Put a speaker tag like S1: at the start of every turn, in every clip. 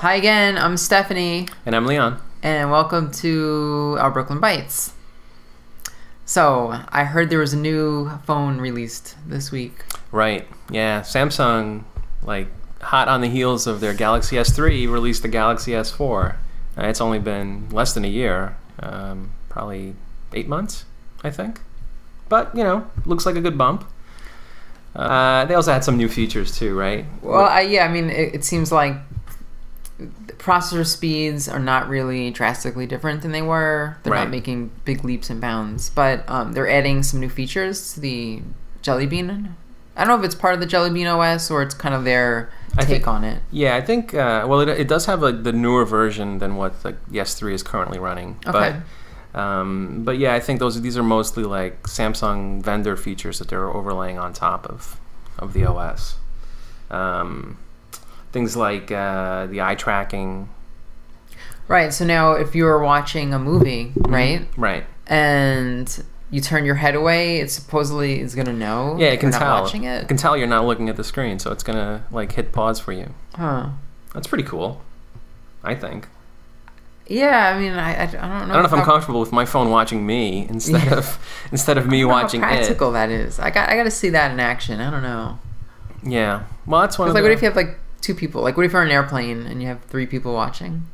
S1: Hi again, I'm Stephanie.
S2: And I'm Leon.
S1: And welcome to our Brooklyn Bytes. So, I heard there was a new phone released this week.
S2: Right, yeah. Samsung, like, hot on the heels of their Galaxy S3, released the Galaxy S4. It's only been less than a year, probably 8 months, I think. But, you know, looks like a good bump. They also had some new features too, right?
S1: Well, yeah, I mean, it seems like processor speeds are not really drastically different than they were. They're not making big leaps and bounds, but they're adding some new features to the Jelly Bean. I don't know if it's part of the Jelly Bean OS or it's kind of their take on it.
S2: Yeah, I think, well, it does have like the newer version than what the S3 is currently running.
S1: Okay.
S2: But yeah, I think these are mostly like Samsung vendor features that they're overlaying on top of the OS. Things like the eye tracking.
S1: Right. So now, if you're watching a movie, right?
S2: Right.
S1: And you turn your head away, it supposedly is going to know.
S2: Yeah, it can tell.
S1: Watching it.
S2: It can tell you're not looking at the screen, so it's going to like hit pause for you.
S1: Huh.
S2: That's pretty cool, I think.
S1: Yeah, I mean, I don't know.
S2: I don't know if I'm comfortable with my phone watching me instead of me watching it.
S1: How practical that is. I got to see that in action. I don't know.
S2: Yeah. Well, that's one of
S1: like, what if you have like 2 people? Like, what if you're on an airplane and you have 3 people watching?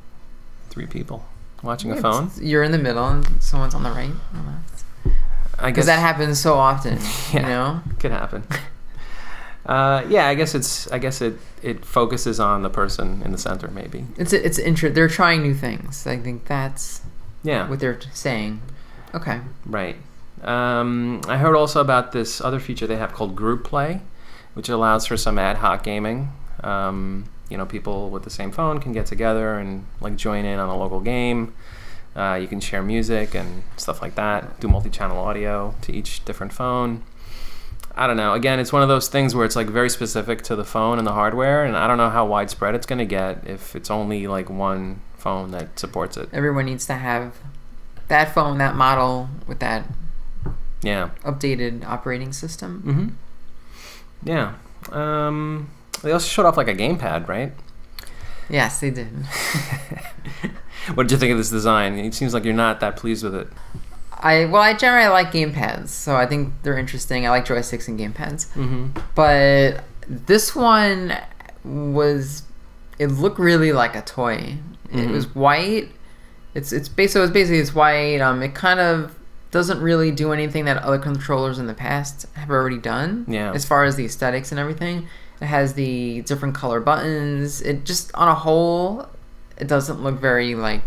S2: 3 people watching a phone?
S1: You're in the middle and someone's on the right and left. I guess because that happens so often.
S2: Yeah,
S1: you know,
S2: could happen. Yeah, I guess it focuses on the person in the center. Maybe
S1: it's interesting. They're trying new things. I think that's what they're saying. Okay,
S2: right. I heard also about this other feature they have called Group Play, which allows for some ad hoc gaming. You know, people with the same phone can get together and like join in on a local game. You can share music and stuff like that. Do multi-channel audio to each different phone. I don't know. Again, it's one of those things where it's like very specific to the phone and the hardware, and I don't know how widespread it's going to get if it's only like one phone that supports it.
S1: Everyone needs to have that phone, that model with that updated operating system.
S2: Mm-hmm. Yeah. They also showed off like a gamepad, right?
S1: Yes, they did.
S2: What did you think of this design? It seems like you're not that pleased with it.
S1: I generally like gamepads, so I think they're interesting. I like joysticks and gamepads. But this one it looked really like a toy. It was white. It's basically white. It kind of doesn't really do anything that other controllers in the past have already done. Yeah. As far as the aesthetics and everything, it has the different color buttons. It just on a whole, it doesn't look very like.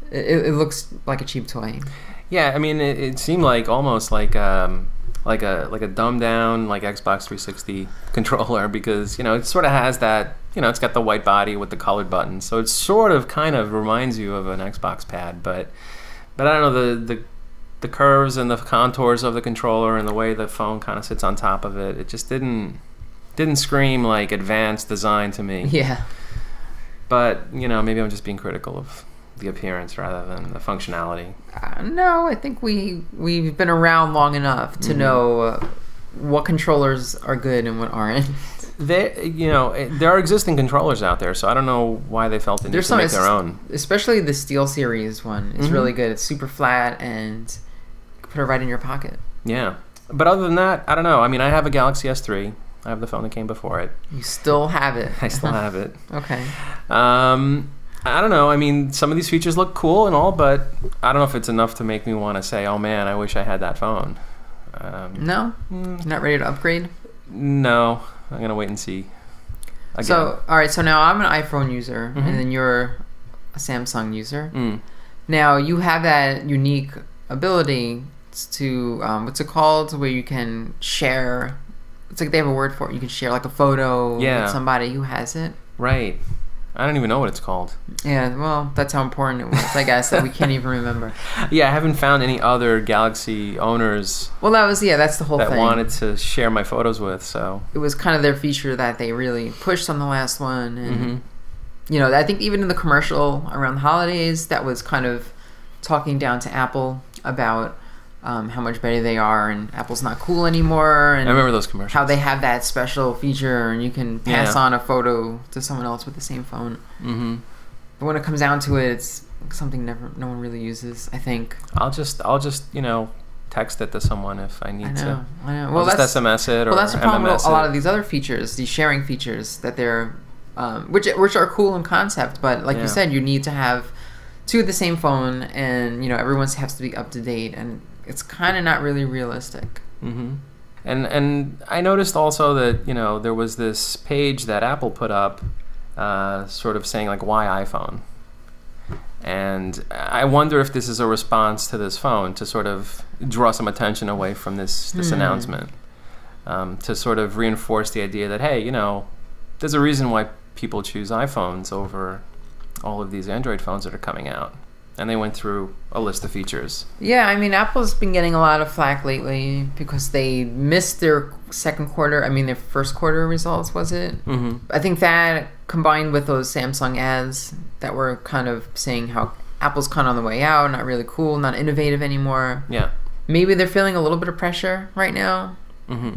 S1: It looks like a cheap toy. Yeah, I mean, it seemed like almost like a dumbed down like Xbox 360 controller because, you know, it sort of has that, you know, it's got the white body with the colored buttons, so it sort of kind of reminds you of an Xbox pad, but I don't know, the curves and the contours of the controller and the way the phone kind of sits on top of it, it just didn't scream like advanced design to me. Yeah. But, you know, maybe I'm just being critical of the appearance rather than the functionality. No, I think we've been around long enough to know what controllers are good and what aren't.
S2: There are existing controllers out there, so I don't know why they felt the need to make their own.
S1: Especially the Steel Series one is really good. It's super flat and you can put it right in your pocket. Yeah,
S2: but other than that, I don't know. I mean, I have a Galaxy S3. I have the phone that came before it.
S1: You still have it.
S2: I still have it.
S1: Okay.
S2: I don't know. I mean, some of these features look cool and all, but I don't know if it's enough to make me want to say, oh man, I wish I had that phone.
S1: No? Not ready to upgrade?
S2: No. I'm going to wait and see. Again.
S1: So, alright, so now I'm an iPhone user, and then you're a Samsung user. Now, you have that unique ability to, what's it called? Where you can share, it's like they have a word for it. You can share like a photo with somebody who has it.
S2: Right. I don't even know what it's called.
S1: Yeah, well, that's how important it was, I guess, that we can't even remember.
S2: Yeah, I haven't found any other Galaxy owners.
S1: Well, that's the whole thing.
S2: That wanted to share my photos with, so.
S1: It was kind of their feature that they really pushed on the last one. And, you know, I think even in the commercial around the holidays, that was kind of talking down to Apple about
S3: how much better they are, and Apple's not cool anymore. And
S2: I remember those commercials.
S3: How they have that special feature, and you can pass on a photo to someone else with the same phone.
S2: Mm-hmm.
S3: But when it comes down to it, it's something no one really uses, I think.
S2: I'll just text it to someone if I need to.
S3: I know.
S2: Well, just SMS it or
S3: that's the problem
S2: MMS
S3: with a lot of these other features, these sharing features that they're, which are cool in concept, but like you said, you need to have two of the same phone, and everyone has to be up to date, and it's kind of not really realistic.
S2: Mm-hmm. And I noticed also that there was this page that Apple put up, sort of saying like, why iPhone? And I wonder if this is a response to this phone to sort of draw some attention away from this announcement, to sort of reinforce the idea that, hey, there's a reason why people choose iPhones over all of these Android phones that are coming out. And they went through a list of features.
S3: Yeah, I mean, Apple's been getting a lot of flack lately because they missed their their first quarter results, was it?
S2: Mm-hmm.
S3: I think that combined with those Samsung ads that were kind of saying how Apple's kind of on the way out, not really cool, not innovative anymore.
S2: Yeah.
S3: Maybe they're feeling a little bit of pressure right now.
S2: Mm-hmm.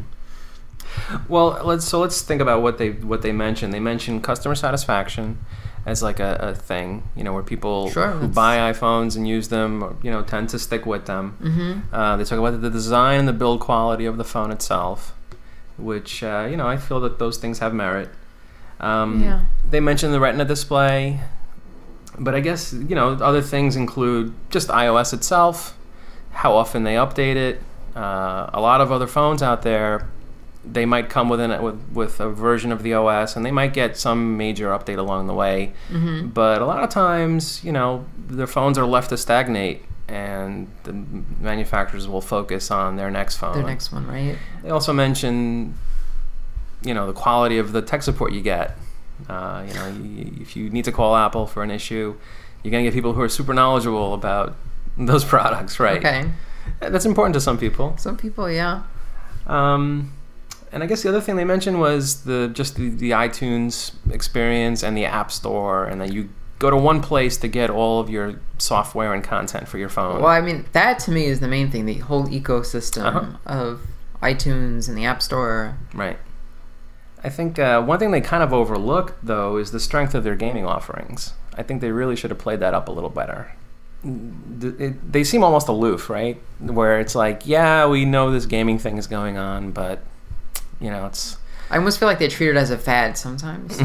S2: Well, let's think about what they mentioned. They mentioned customer satisfaction as like a thing, where people who buy iPhones and use them, tend to stick with them.
S3: Mm-hmm.
S2: They talk about the design and the build quality of the phone itself, which I feel that those things have merit. They mentioned the Retina display, but I guess other things include just iOS itself, how often they update it. A lot of other phones out there, they might come with a version of the OS, and they might get some major update along the way.
S3: Mm-hmm.
S2: But a lot of times, their phones are left to stagnate, and the manufacturers will focus on their next phone.
S3: Their next one, right?
S2: They also mention, the quality of the tech support you get. If you need to call Apple for an issue, you're going to get people who are super knowledgeable about those products, right?
S3: Okay.
S2: That's important to some people.
S3: Some people, yeah.
S2: And I guess the other thing they mentioned was the iTunes experience and the App Store, and that you go to one place to get all of your software and content for your phone.
S3: Well, I mean, that to me is the main thing, the whole ecosystem of iTunes and the App Store.
S2: Right. I think one thing they kind of overlooked, though, is the strength of their gaming offerings. I think they really should have played that up a little better. They seem almost aloof, right? Where it's like, yeah, we know this gaming thing is going on, but it's...
S3: I almost feel like they treat it as a fad sometimes.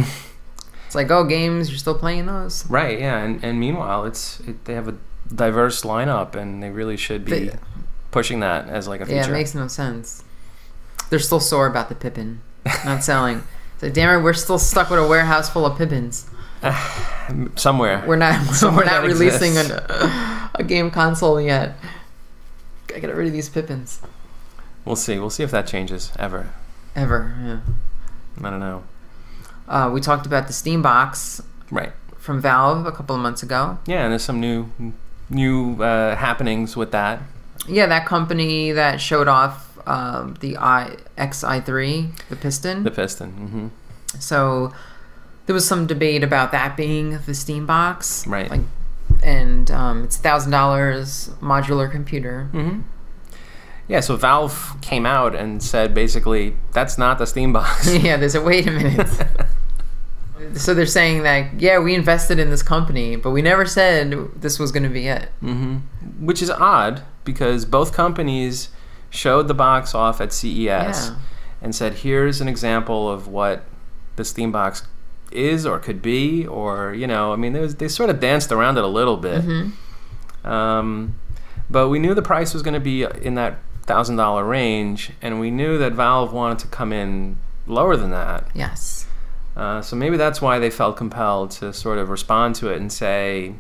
S3: It's like, oh, games, you're still playing those?
S2: Right, yeah, and meanwhile, they have a diverse lineup, and they really should be pushing that as like a feature.
S3: Yeah, it makes no sense. They're still sore about the Pippin not selling. So, damn it, we're still stuck with a warehouse full of Pippins.
S2: Somewhere.
S3: We're not releasing a game console yet. Gotta get rid of these Pippins.
S2: We'll see. We'll see if that changes ever.
S3: Yeah.
S2: I don't know.
S3: We talked about the Steam box,
S2: right, from
S3: Valve a couple of months ago.
S2: Yeah, and there's some new happenings with that.
S3: Yeah, that company that showed off the Xi3, the Piston.
S2: The Piston. Mm-hmm.
S3: So there was some debate about that being the Steam box,
S2: right?
S3: And it's $1,000 modular computer.
S2: Mm-hmm. Yeah, so Valve came out and said basically that's not the Steam box.
S3: Yeah, they said, wait a minute. So they're saying that, yeah, we invested in this company, but we never said this was going to be it.
S2: Mm-hmm. Which is odd because both companies showed the box off at CES and said, here's an example of what the Steam box is or could be, or, they sort of danced around it a little bit.
S3: Mm-hmm.
S2: But we knew the price was going to be in that $1,000 range, and we knew that Valve wanted to come in lower than that.
S3: Yes.
S2: So maybe that's why they felt compelled to sort of respond to it and say,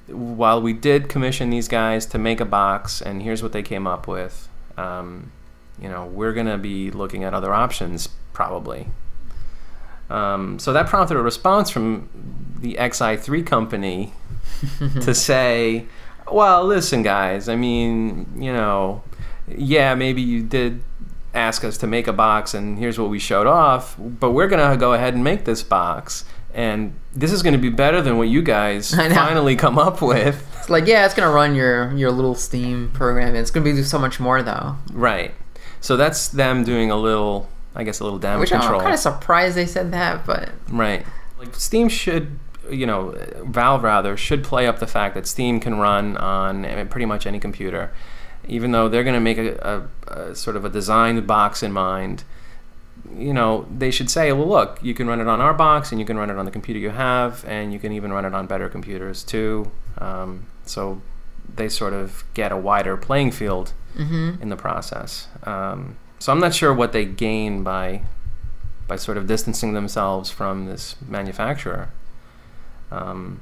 S2: while we did commission these guys to make a box, and here's what they came up with, we're going to be looking at other options, probably. So that prompted a response from the Xi3 company to say, well, listen, guys, maybe you did ask us to make a box, and here's what we showed off, but we're going to go ahead and make this box, and this is going to be better than what you guys finally come up with.
S3: It's like, yeah, it's gonna run your little Steam program. It's gonna do so much more though.
S2: Right. So that's them doing a little damage control.
S3: I'm kind of surprised they said that, but
S2: right. Like Steam should, Valve rather should play up the fact that Steam can run on pretty much any computer, even though they're going to make a sort of a designed box in mind. They should say, well, look, you can run it on our box, and you can run it on the computer you have, and you can even run it on better computers too. So they sort of get a wider playing field in the process. So I'm not sure what they gain by sort of distancing themselves from this manufacturer. And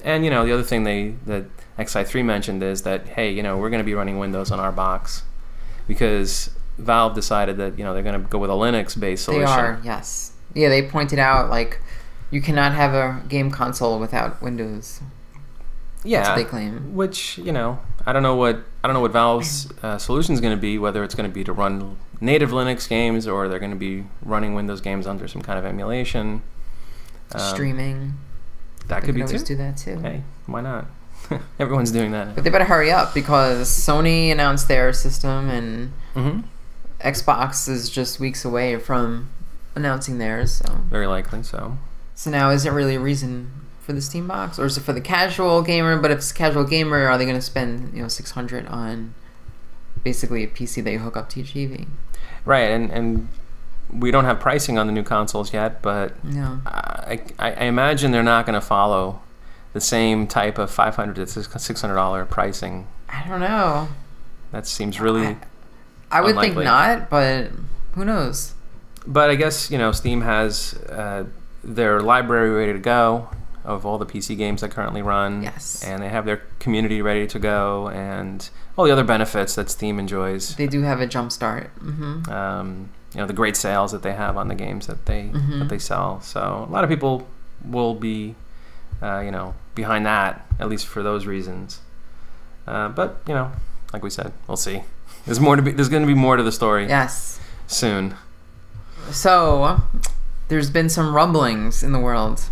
S2: the other thing that XI3 mentioned is that, hey, we're going to be running Windows on our box, because Valve decided that they're going to go with a Linux-based solution.
S3: They are, yes. Yeah, they pointed out like you cannot have a game console without Windows.
S2: Yeah,
S3: that's what they claim.
S2: Which I don't know what Valve's solution is going to be. Whether it's going to be to run native Linux games, or they're going to be running Windows games under some kind of emulation.
S3: Streaming.
S2: That could be too.
S3: Do that too.
S2: Hey, why not? Everyone's doing that.
S3: But they better hurry up, because Sony announced their system, and Xbox is just weeks away from announcing theirs. So
S2: very likely so.
S3: So now, is there really a reason for the Steam box, or is it for the casual gamer? But if it's a casual gamer, are they going to spend $600 on basically a PC that you hook up to your TV?
S2: Right, and we don't have pricing on the new consoles yet, but
S3: no.
S2: I imagine they're not going to follow the same type of $500 to $600 pricing.
S3: I don't know.
S2: That seems really
S3: I would
S2: unlikely.
S3: think not, but who knows?
S2: But I guess Steam has their library ready to go of all the PC games that currently run.
S3: Yes.
S2: And they have their community ready to go, and all the other benefits that Steam enjoys.
S3: They do have a jump start.
S2: The great sales that they have on the games that they sell. So a lot of people will be behind that, at least for those reasons. But like we said, we'll see. There's going to be more to the story.
S3: Yes.
S2: Soon.
S3: So there's been some rumblings in the world.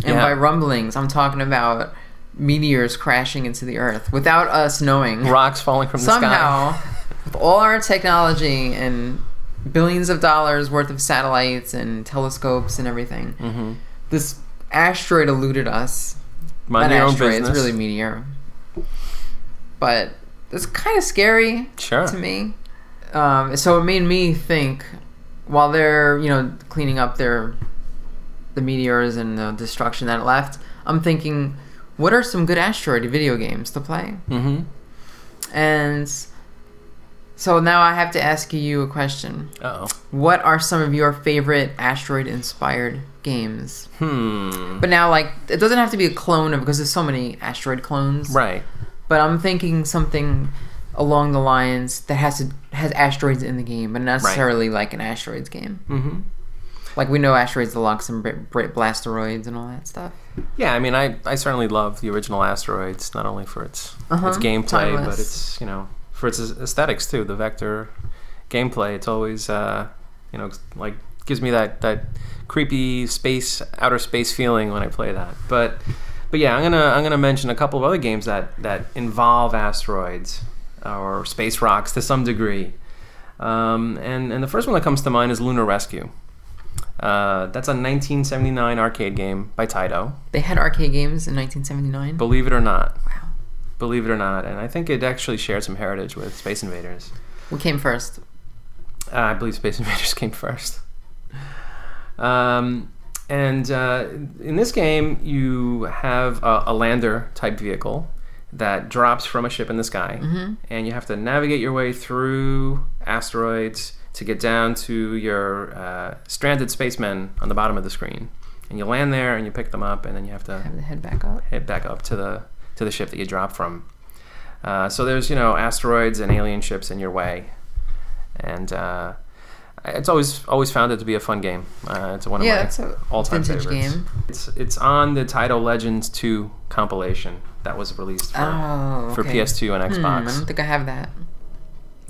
S3: And by rumblings, I'm talking about meteors crashing into the Earth without us knowing.
S2: Rocks falling from the sky.
S3: Somehow, with all our technology and billions of dollars worth of satellites and telescopes and everything, this asteroid eluded us.
S2: Mind your own business.
S3: It's really meteor. But it's kind of scary to me. So it made me think, while they're cleaning up the meteors and the destruction that it left, I'm thinking, what are some good asteroid video games to play? And so now I have to ask you a question.
S2: Uh-oh.
S3: What are some of your favorite asteroid-inspired games? But now, it doesn't have to be a clone because there's so many asteroid clones.
S2: Right.
S3: But I'm thinking something along the lines that has asteroids in the game, but not necessarily like an asteroids game. Like we know Asteroids Deluxe and Blasteroids and all that stuff. Yeah,
S2: I mean, I certainly love the original Asteroids, not only for its gameplay, timeless, but it's for its aesthetics too. The vector gameplay, it's always gives me that creepy outer space feeling when I play that. But yeah, I'm gonna mention a couple of other games that involve asteroids or space rocks to some degree. And the first one that comes to mind is Lunar Rescue. That's a 1979 arcade game by Taito.
S3: They had arcade games in 1979?
S2: Believe it or not.
S3: Wow.
S2: Believe it or not. And I think it actually shared some heritage with Space Invaders.
S3: What came first?
S2: I believe Space Invaders came first. And in this game, you have a lander-type vehicle that drops from a ship in the sky. And you have to navigate your way through asteroids to get down to your stranded spacemen on the bottom of the screen. And you land there and you pick them up, and then you have to
S3: head back up.
S2: Head back up to the ship that you dropped from. So there's asteroids and alien ships in your way, and it's always found it to be a fun game. It's one of my all-time favorites.
S3: Game.
S2: It's on the Taito Legends 2 compilation that was released for PS2 and Xbox.
S3: I don't think I have that.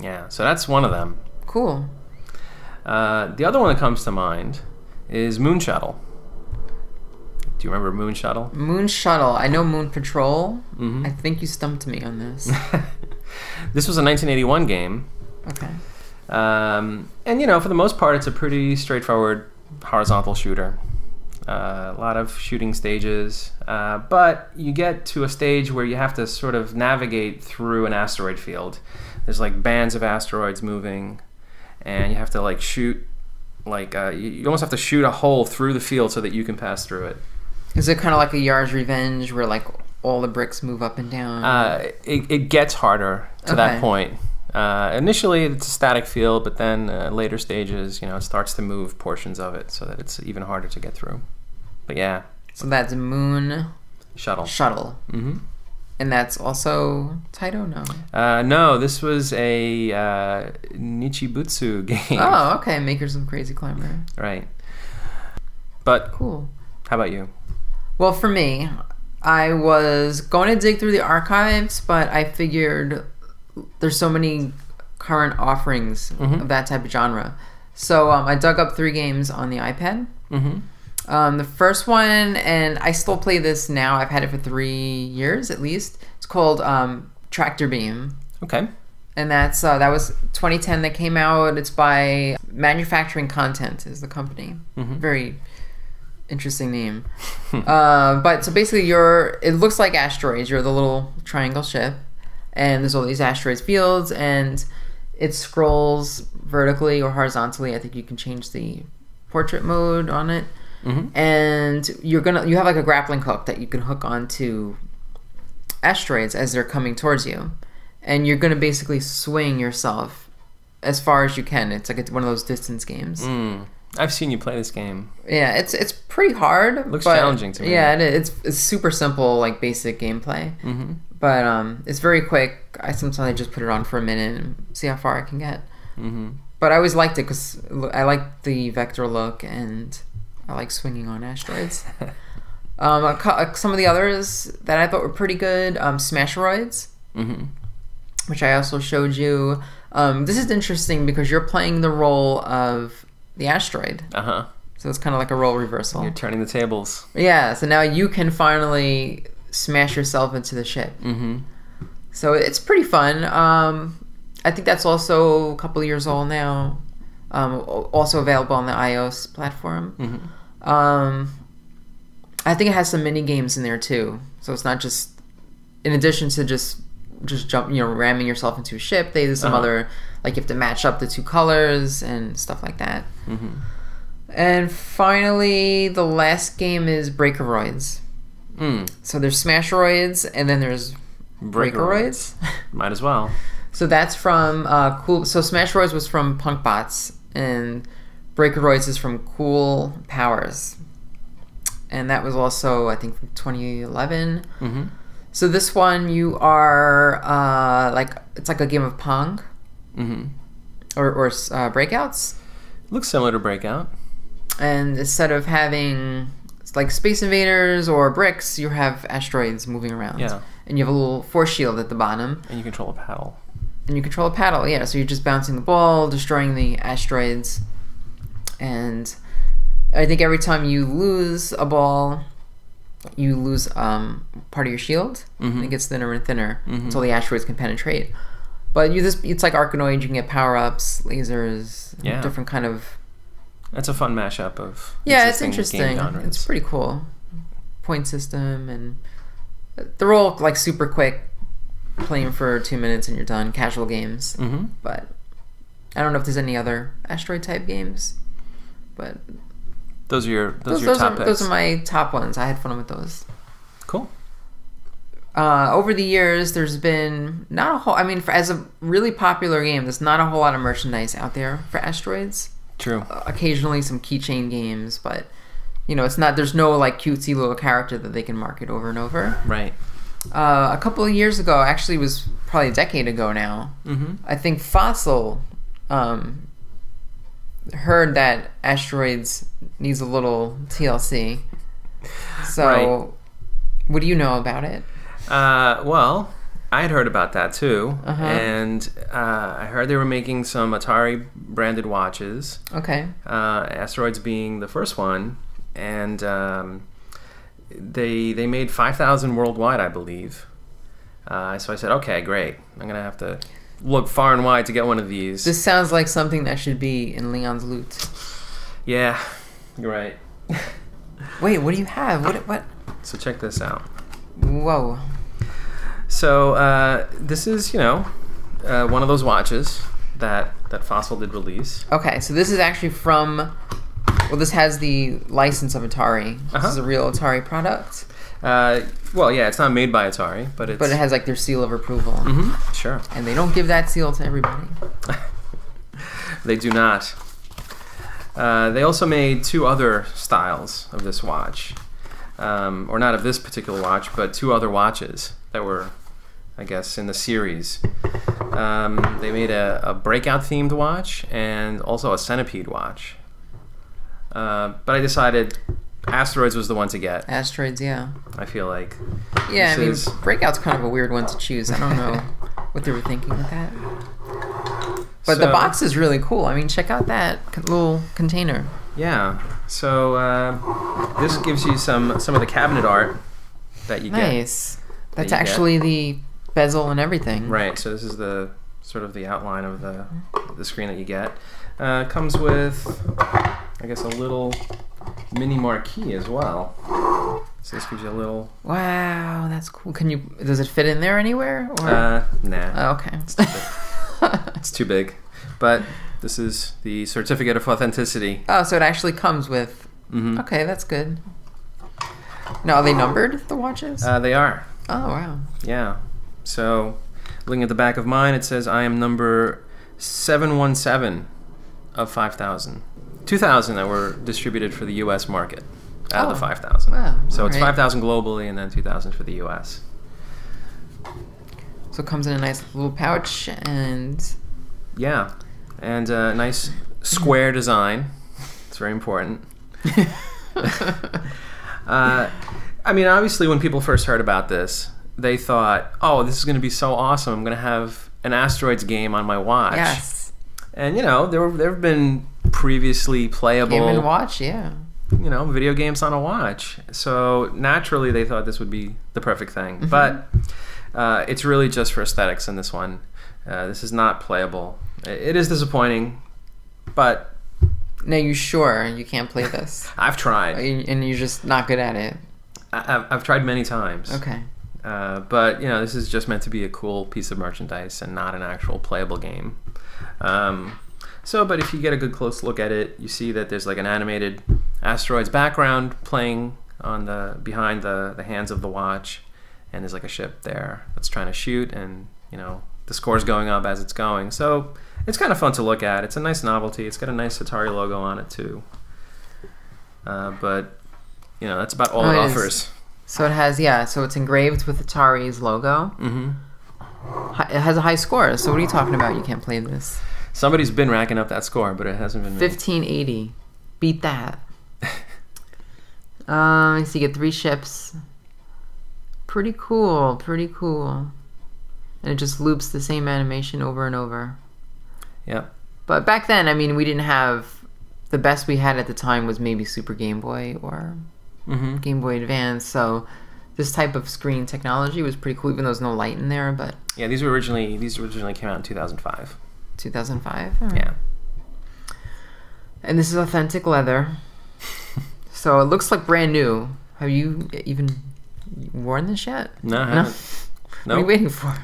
S2: Yeah, so that's one of them.
S3: Cool.
S2: The other one that comes to mind is Moon Shuttle. Do you remember Moon Shuttle?
S3: Moon Shuttle. I know Moon Patrol. I think you stumped me on this.
S2: This was a 1981 game.
S3: Okay.
S2: And, you know, for the most part, it's a pretty straightforward horizontal shooter. A lot of shooting stages. But you get to a stage where you have to sort of navigate through an asteroid field. There's, like, bands of asteroids moving, and you have to, like, shoot, like, you almost have to shoot a hole through the field so that you can pass through it.
S3: Is it kind of like a Yar's Revenge where, like, all the bricks move up and down?
S2: It gets harder to that point. Initially, it's a static field, but then later stages, you know, it starts to move portions of it so that it's even harder to get through. But yeah.
S3: So that's Moon
S2: Shuttle.
S3: Mm-hmm. And that's also Taito? No.
S2: No, this was a Nichibutsu game.
S3: Oh, okay. Makers of Crazy Climber.
S2: Right. But
S3: cool.
S2: How about you?
S3: Well, for me, I was going to dig through the archives, but I figured there's so many current offerings of that type of genre. So I dug up 3 games on the iPad. The first one, and I still play this now. I've had it for 3 years at least. It's called Tractor Beam.
S2: Okay.
S3: And that was 2010 that came out. It's by Manufacturing Content is the company. Very interesting name. But so basically it looks like asteroids. You're the little triangle ship, and there's all these asteroids fields, and it scrolls vertically or horizontally. I think you can change the portrait mode on it. And you have like a grappling hook that you can hook onto asteroids as they're coming towards you, and you're gonna basically swing yourself as far as you can. It's like one of those distance games.
S2: I've seen you play this game.
S3: Yeah, it's pretty hard.
S2: Looks challenging to me.
S3: Yeah, it's super simple, like basic gameplay. But it's very quick. Sometimes just put it on for a minute and see how far I can get. But I always liked it because I like the vector look and I like swinging on asteroids. Some of the others that I thought were pretty good, Smasheroids, which I also showed you. This is interesting because you're playing the role of the asteroid. So it's kind of like a role reversal.
S2: You're turning the tables.
S3: Yeah, so now you can finally smash yourself into the ship. So it's pretty fun. I think that's also a couple of years old now. Also available on the iOS platform. I think it has some mini games in there too. So it's not just, in addition to just jump, ramming yourself into a ship. There's some other, like you have to match up the 2 colors and stuff like that. And finally, the last game is Breakeroids. So there's Smasheroids and then there's Breakeroids.
S2: Might as well.
S3: So that's from So Smasheroids was from Punkbots, and Breakeroids is from Cool Powers, and that was also I think from 2011. So this one you are it's like a game of Pong, or Breakouts.
S2: Looks similar to Breakout.
S3: And instead of having like Space Invaders or bricks, you have asteroids moving around.
S2: Yeah.
S3: And you have a little force shield at the bottom.
S2: And you control a paddle.
S3: Yeah. So you're just bouncing the ball, destroying the asteroids. And I think every time you lose a ball, you lose part of your shield. It gets thinner and thinner until the asteroids can penetrate. But it's like Arkanoid. You can get power-ups, lasers, different kind of...
S2: That's a fun mashup of
S3: it's interesting. It's pretty cool. Point system, and they're all like super quick, playing for 2 minutes and you're done. Casual games. But I don't know if there's any other asteroid type games. But
S2: those are your top picks.
S3: Those are my top ones. I had fun with those.
S2: Cool.
S3: Over the years, there's been not a whole. I mean, as a really popular game, there's not a whole lot of merchandise out there for asteroids.
S2: True.
S3: Occasionally some keychain games, but it's not. There's no like cutesy little character that they can market over and over.
S2: Right.
S3: A couple of years ago, actually, it was probably a decade ago now. I think Fossil heard that Asteroids needs a little TLC. So, what do you know about it?
S2: Well, I had heard about that too, and I heard they were making some Atari branded watches.
S3: Okay.
S2: Asteroids being the first one, and they made 5,000 worldwide, I believe. So I said, okay, great. I'm gonna have to look far and wide to get one of these.
S3: This sounds like something that should be in Leon's loot.
S2: Yeah, you're right.
S3: Wait, what do you have? What?
S2: So check this out.
S3: Whoa.
S2: So this is, one of those watches that Fossil did release.
S3: Okay, so this is actually from... Well, this has the license of Atari. This is a real Atari product.
S2: Well, yeah, it's not made by Atari, but it
S3: has like their seal of approval.
S2: Mm-hmm, sure.
S3: And they don't give that seal to everybody.
S2: They do not. They also made 2 other styles of this watch. Or not of this particular watch, but 2 other watches that were, I guess, in the series. They made a breakout-themed watch and also a centipede watch. But I decided Asteroids was the one to get.
S3: Asteroids, yeah.
S2: I feel like.
S3: Yeah, Breakout's kind of a weird one to choose. I don't know what they were thinking with that. But the box is really cool. I mean, check out that little container.
S2: Yeah. So this gives you some of the cabinet art that you get.
S3: Nice. That's actually the bezel and everything.
S2: Right. So this is the sort of the outline of the screen that you get. Comes with, I guess, a little mini marquee as well. So this gives you a little...
S3: Wow, that's cool. Does it fit in there anywhere?
S2: Or? Nah.
S3: Oh, okay.
S2: It's too big. But this is the certificate of authenticity.
S3: Oh, so it actually comes with... Mm-hmm. Okay, that's good. Now, are they numbered, the watches?
S2: They are.
S3: Oh, wow.
S2: Yeah. So, looking at the back of mine, it says I am number 717 of 5,000. 2,000 that were distributed for the U.S. market out of the 5,000.
S3: Wow.
S2: So it's 5,000 globally and then 2,000 for the U.S.
S3: So it comes in a nice little pouch and...
S2: Yeah. And a nice square design. It's very important. I mean, obviously when people first heard about this, they thought, oh, this is going to be so awesome. I'm going to have an Asteroids game on my watch.
S3: Yes.
S2: And, there have been previously playable...
S3: Game and watch, yeah.
S2: Video games on a watch. So naturally they thought this would be the perfect thing. Mm-hmm. But it's really just for aesthetics in this one. This is not playable. It is disappointing, but...
S3: No, you sure you can't play this?
S2: I've tried.
S3: And you're just not good at it?
S2: I've tried many times.
S3: Okay.
S2: But, this is just meant to be a cool piece of merchandise and not an actual playable game. But if you get a good close look at it, you see that there's like an animated Asteroids background playing on behind the hands of the watch, and there's like a ship there that's trying to shoot, and the score's going up as it's going. So it's kind of fun to look at. It's a nice novelty. It's got a nice Atari logo on it too. But that's about all it offers.
S3: So it has, so it's engraved with Atari's logo.
S2: Mm-hmm.
S3: It has a high score. So what are you talking about? You can't play this.
S2: Somebody's been racking up that score, but it hasn't been
S3: 1580. Beat that. So you get 3 ships. Pretty cool. And it just loops the same animation over and over.
S2: Yep.
S3: But back then, I mean, we didn't have... The best we had at the time was maybe Super Game Boy or Game Boy Advance. So this type of screen technology was pretty cool, even though there's no light in there. But
S2: yeah, these originally came out in 2005.
S3: 2005? Right.
S2: Yeah.
S3: And this is authentic leather. So it looks like brand new. Have you even worn this yet?
S2: No, I haven't. Nope.
S3: What are you waiting for?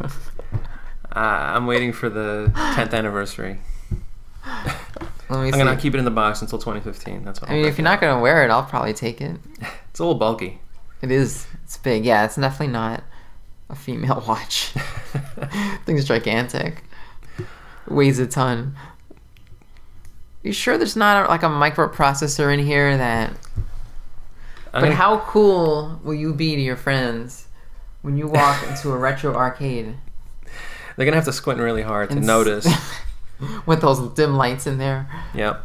S2: I'm waiting for the 10th anniversary.
S3: I'm
S2: going to keep it in the box until 2015. That's what
S3: I mean, if you're not going to wear it, I'll probably take it.
S2: It's a little bulky.
S3: It is. It's big. Yeah, it's definitely not a female watch. Thing's gigantic. Weighs a ton. You sure there's not like a microprocessor in here that... But how cool will you be to your friends when you walk into a retro arcade?
S2: They're going to have to squint really hard to notice.
S3: With those dim lights in there.
S2: Yep.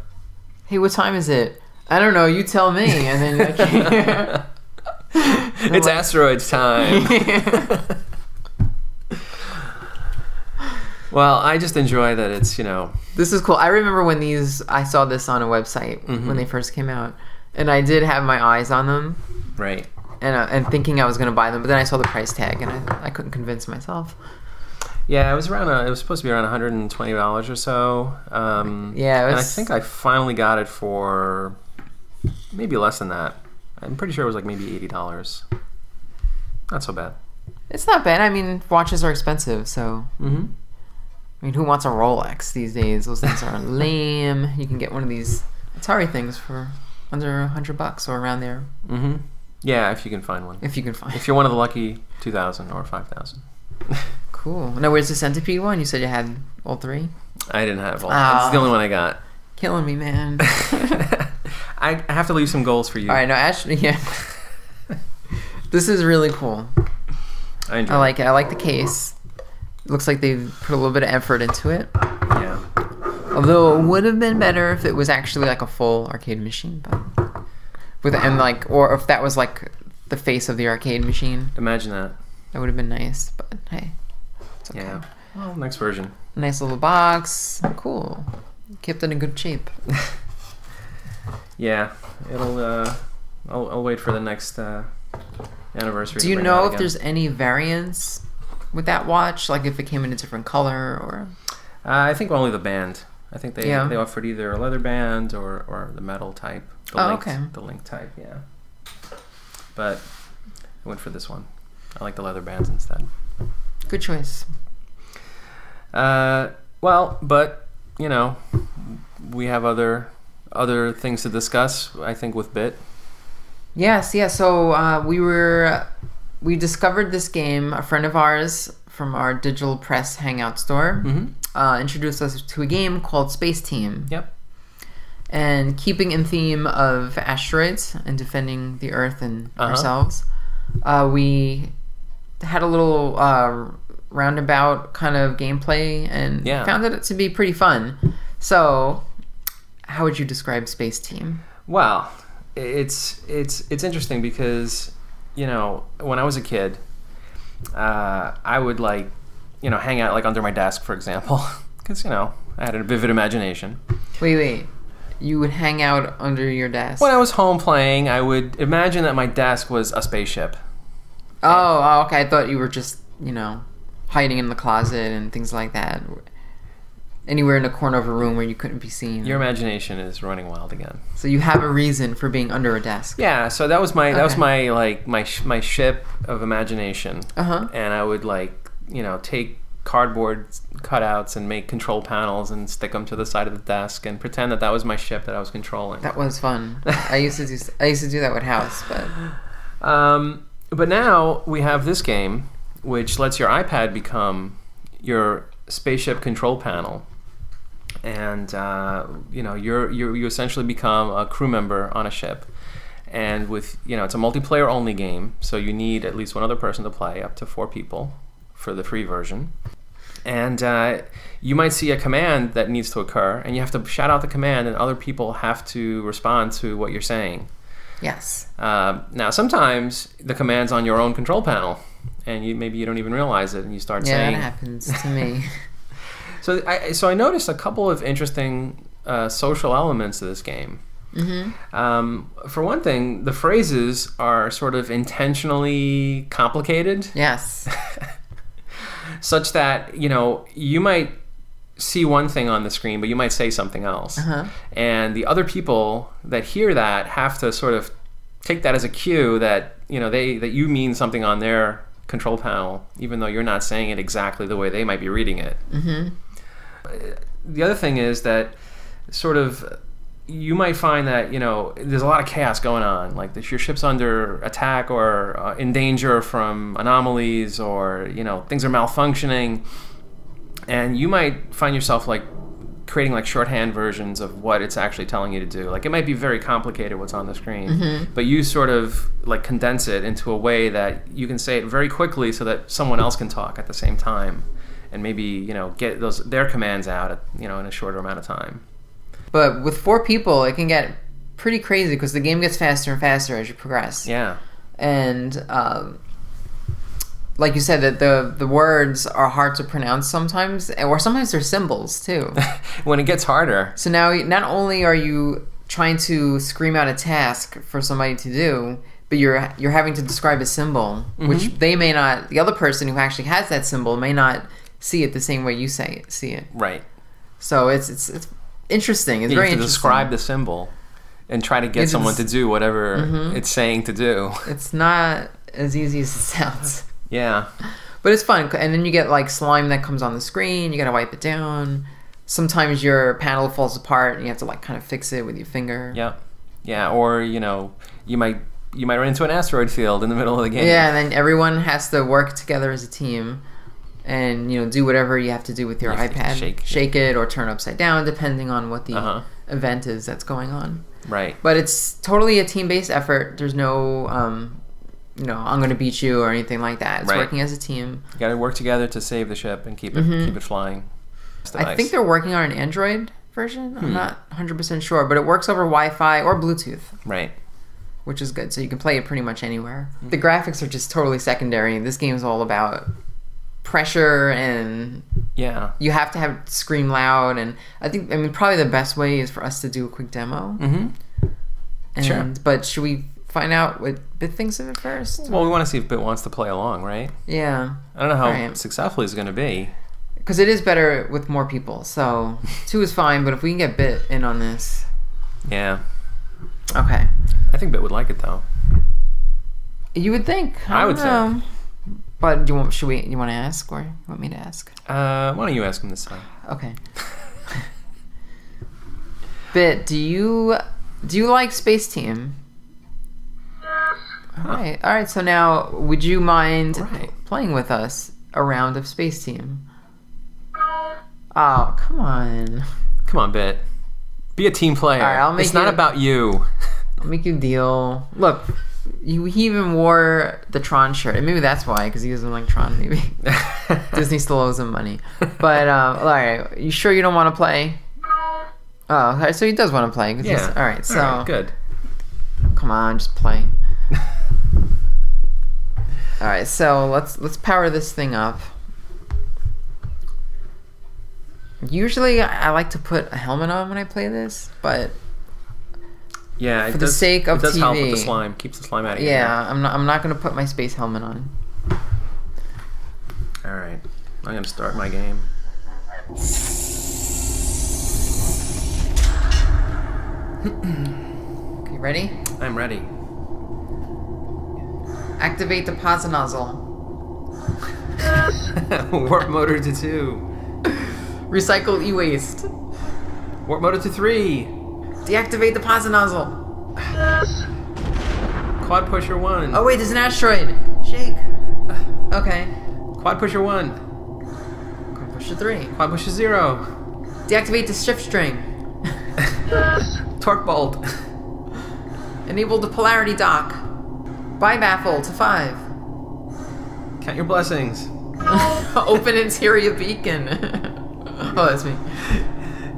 S3: Hey, what time is it? I don't know. You tell me. And then
S2: it's Asteroids time. Well, I just enjoy that it's,
S3: This is cool. I remember when I saw this on a website when they first came out. And I did have my eyes on them.
S2: Right.
S3: and thinking I was going to buy them, but then I saw the price tag and I couldn't convince myself.
S2: Yeah, it was supposed to be around $120 or so.
S3: Yeah,
S2: and I think I finally got it for maybe less than that. I'm pretty sure it was like maybe $80. Not so bad.
S3: It's not bad. I mean, watches are expensive, so.
S2: Mm-hmm.
S3: I mean, who wants a Rolex these days? Those things are lame. You can get one of these Atari things for under $100 or around there.
S2: Mm-hmm. Yeah, if you can find one.
S3: If you can find.
S2: If you're one of the lucky 2,000 or 5,000.
S3: Cool. Now, where's the Centipede one? You said you had all three?
S2: I didn't have all. It's the only one I got.
S3: Killing me, man.
S2: I have to leave some goals for you.
S3: All right, no, actually, yeah. This is really cool.
S2: I enjoy
S3: like it. I like the case. It looks like they've put a little bit of effort into it.
S2: Yeah.
S3: Although it would have been better if it was actually like a full arcade machine, but or if that was like the face of the arcade machine.
S2: Imagine that.
S3: That would have been nice, but hey, it's okay.
S2: Yeah. Well, next version.
S3: Nice little box. Cool. Kept it in good shape.
S2: Yeah. It'll. I'll wait for the next anniversary.
S3: Do you know if there's any variants with that watch? Like if it came in a different color or?
S2: I think only the band. I think they offered either a leather band or the metal type. The link type, yeah. But I went for this one. I like the leather bands instead.
S3: Good choice.
S2: Well, but you know, we have other things to discuss. I think with Bit.
S3: Yes, yeah. So we discovered this game. A friend of ours from our Digital Press Hangout store introduced us to a game called Spaceteam.
S2: Yep.
S3: And keeping in theme of asteroids and defending the Earth and ourselves, we had a little roundabout kind of gameplay and found it to be pretty fun. So, how would you describe Spaceteam?
S2: Well, it's interesting because, you know, when I was a kid, I would hang out like under my desk, for example, because, you know, I had a vivid imagination.
S3: Wait. You would hang out under your desk?
S2: When I was home playing, I would imagine that my desk was a spaceship.
S3: Oh, okay. I thought you were just, you know, hiding in the closet and things like that. Anywhere in the corner of a room where you couldn't be seen.
S2: Your imagination is running wild again.
S3: So you have a reason for being under a desk.
S2: Yeah, so that was my ship of imagination. And I would take cardboard cutouts and make control panels and stick them to the side of the desk and pretend that was my ship that I was controlling.
S3: That was fun. I used to do that with House,
S2: but now we have this game which lets your iPad become your spaceship control panel, and you essentially become a crew member on a ship. And with it's a multiplayer only game, so you need at least one other person to play, up to 4 people for the free version. And you might see a command that needs to occur, and you have to shout out the command, and other people have to respond to what you're saying.
S3: Yes.
S2: Now, sometimes the command's on your own control panel, and maybe you don't even realize it, and you start saying...
S3: Yeah, that happens to me.
S2: So I noticed a couple of interesting social elements to this game. For one thing, the phrases are sort of intentionally complicated.
S3: Yes.
S2: Such that, you might see one thing on the screen, but you might say something else. And the other people that hear that have to sort of take that as a cue that, that you mean something on their control panel, even though you're not saying it exactly the way they might be reading it. The other thing is that sort of you might find that there's a lot of chaos going on, like your ship's under attack or in danger from anomalies, or things are malfunctioning, and you might find yourself creating shorthand versions of what it's actually telling you to do. It might be very complicated what's on the screen, but you sort of condense it into a way that you can say it very quickly so that someone else can talk at the same time, and maybe get their commands out in a shorter amount of time.
S3: But with 4 people, it can get pretty crazy because the game gets faster and faster as you progress.
S2: Yeah.
S3: And like you said, that the words are hard to pronounce sometimes, or sometimes they're symbols too.
S2: When it gets harder.
S3: So now not only are you trying to scream out a task for somebody to do, but you're having to describe a symbol, which they may not. The other person who actually has that symbol may not see it the same way you see it.
S2: Right.
S3: So it's interesting. It's very interesting.
S2: You have to describe the symbol and try to get someone to do whatever it's saying to do.
S3: It's not as easy as it sounds.
S2: Yeah.
S3: But it's fun. And then you get like slime that comes on the screen. You got to wipe it down. Sometimes your panel falls apart and you have to like kind of fix it with your finger.
S2: Yeah. Yeah. Or, you might run into an asteroid field in the middle of the game.
S3: Yeah, and then everyone has to work together as a team and, do whatever you have to do with your iPad. Shake it or turn upside down, depending on what the event is that's going on.
S2: Right.
S3: But it's totally a team-based effort. There's no, I'm going to beat you or anything like that. It's working as a team.
S2: You got to work together to save the ship and keep it flying.
S3: I think they're working on an Android version. I'm not 100% sure, but it works over Wi-Fi or Bluetooth.
S2: Right.
S3: Which is good, so you can play it pretty much anywhere. The graphics are just totally secondary. This game is all about pressure, and you have to have scream loud. And I mean, probably the best way is for us to do a quick demo.
S2: Sure.
S3: But should we find out what Bit thinks of it first?
S2: Well, we want to see if Bit wants to play along, right?
S3: Yeah.
S2: I don't know how successful it's going to be.
S3: Because it is better with more people. So 2 is fine, but if we can get Bit in on this.
S2: Yeah.
S3: Okay.
S2: I think Bit would like it, though.
S3: You would think. I would think. But you want to ask, or you want me to ask?
S2: Why don't you ask him this time?
S3: Okay. Bit, do you like Spaceteam? Yes. All right. So now, would you mind playing with us a round of Spaceteam? Oh, come on.
S2: Come on, Bit. Be a team player.
S3: All right,
S2: it's not about you.
S3: I'll make you a deal. Look, he even wore the Tron shirt. And maybe that's why, because he doesn't like Tron, maybe. Disney still owes him money. But, all right. You sure you don't want to play? Oh, okay, so he does want to play.
S2: Yeah.
S3: All right, so.
S2: All right, good.
S3: Come on, just play. All right, so let's power this thing up. Usually, I like to put a helmet on when I play this, but for the sake of TV,
S2: it does help with the slime. Keeps the slime out of your hair.
S3: I'm not going to put my space helmet on.
S2: All right, I'm going to start my game.
S3: Okay, ready?
S2: I'm ready.
S3: Activate deposit nozzle.
S2: Warp motor to 2.
S3: Recycle e-waste.
S2: Warp motor to 3.
S3: Deactivate deposit nozzle.
S2: Quad pusher 1.
S3: Oh wait, there's an asteroid. Shake. Okay.
S2: Quad pusher 1.
S3: Quad pusher 3.
S2: Quad pusher 0.
S3: Deactivate the shift string.
S2: Torque bolt.
S3: Enable the polarity dock. Bibaffle to 5.
S2: Count your blessings.
S3: Open interior beacon. Oh, that's me.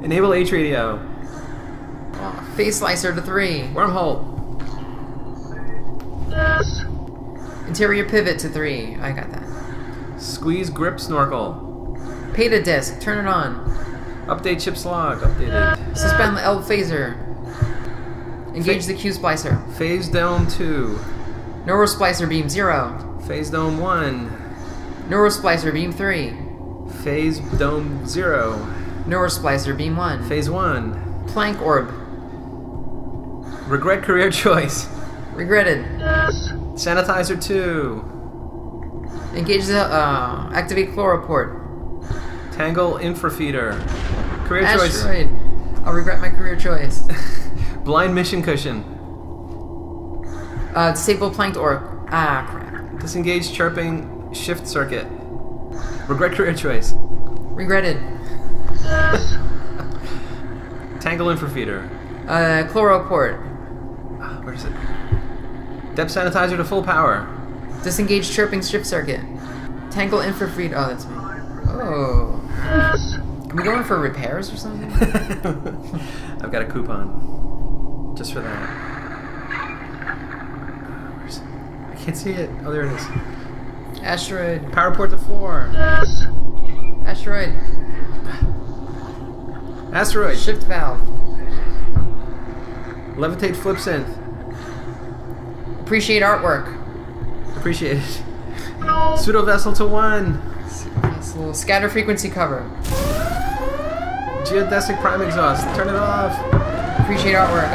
S2: Enable H radio.
S3: Phase slicer to 3.
S2: Wormhole.
S3: Interior pivot to 3. I got that.
S2: Squeeze grip snorkel.
S3: Peta disc. Turn it on.
S2: Update chip's log. Updated.
S3: Suspend the L phaser. Engage the Q splicer.
S2: Phase dome 2.
S3: Neurosplicer beam 0.
S2: Phase dome 1.
S3: Neurosplicer beam 3.
S2: Phase dome 0.
S3: Neurosplicer beam 1.
S2: Phase 1.
S3: Planck orb.
S2: Regret career choice.
S3: Regretted.
S2: Sanitizer 2.
S3: Engage the activate chloroport.
S2: Tangle infrafeeder. Career
S3: Asteroid.
S2: choice.
S3: I'll regret my career choice.
S2: Blind mission cushion.
S3: Disable planked orb. Ah, crap.
S2: Disengage chirping shift circuit. Regret career choice.
S3: Regretted.
S2: Tangle infrafeeder.
S3: Chloroport.
S2: Where is it? Depth sanitizer to full power.
S3: Disengage chirping shift circuit. Tangle infrafeed. Oh, that's me. Oh. Can we go in for repairs or something?
S2: I've got a coupon. Just for that. Where is it? I can't see it. Oh, there it is.
S3: Asteroid.
S2: Power port to 4.
S3: Asteroid.
S2: Asteroid.
S3: Shift valve.
S2: Levitate flip synth.
S3: Appreciate artwork.
S2: Appreciate it. Pseudo vessel to 1.
S3: It's a little scatter frequency cover.
S2: Geodesic prime exhaust. Turn it off.
S3: Appreciate artwork.